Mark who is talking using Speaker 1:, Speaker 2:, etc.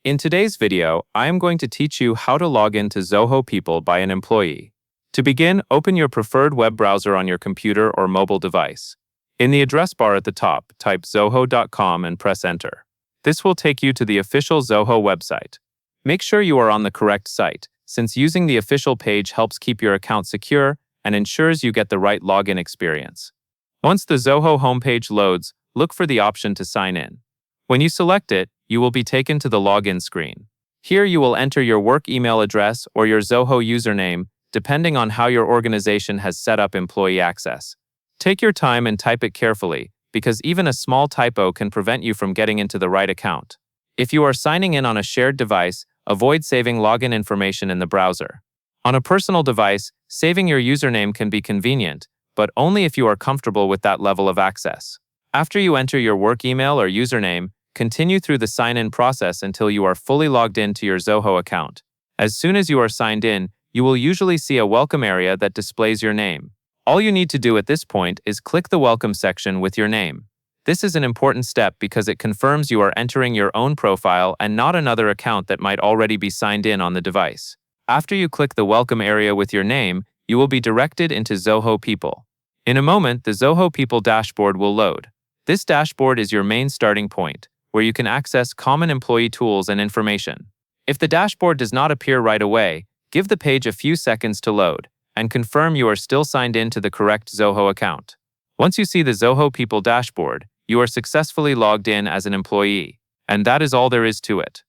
Speaker 1: In today's video, I am going to teach you how to log into Zoho People by an employee. To begin, open your preferred web browser on your computer or mobile device. In the address bar at the top, type zoho.com and press enter. This will take you to the official Zoho website. Make sure you are on the correct site, since using the official page helps keep your account secure and ensures you get the right login experience. Once the Zoho homepage loads, look for the option to sign in. When you select it, you will be taken to the login screen. Here you will enter your work email address or your Zoho username, depending on how your organization has set up employee access. Take your time and type it carefully, because even a small typo can prevent you from getting into the right account. If you are signing in on a shared device, avoid saving login information in the browser. On a personal device, saving your username can be convenient, but only if you are comfortable with that level of access. After you enter your work email or username, continue through the sign-in process until you are fully logged in to your Zoho account. As soon as you are signed in, you will usually see a welcome area that displays your name. All you need to do at this point is click the welcome section with your name. This is an important step because it confirms you are entering your own profile and not another account that might already be signed in on the device. After you click the welcome area with your name, you will be directed into Zoho People. In a moment, the Zoho People dashboard will load. This dashboard is your main starting point, where you can access common employee tools and information. If the dashboard does not appear right away, give the page a few seconds to load, and confirm you are still signed in to the correct Zoho account. Once you see the Zoho People dashboard, you are successfully logged in as an employee, and that is all there is to it.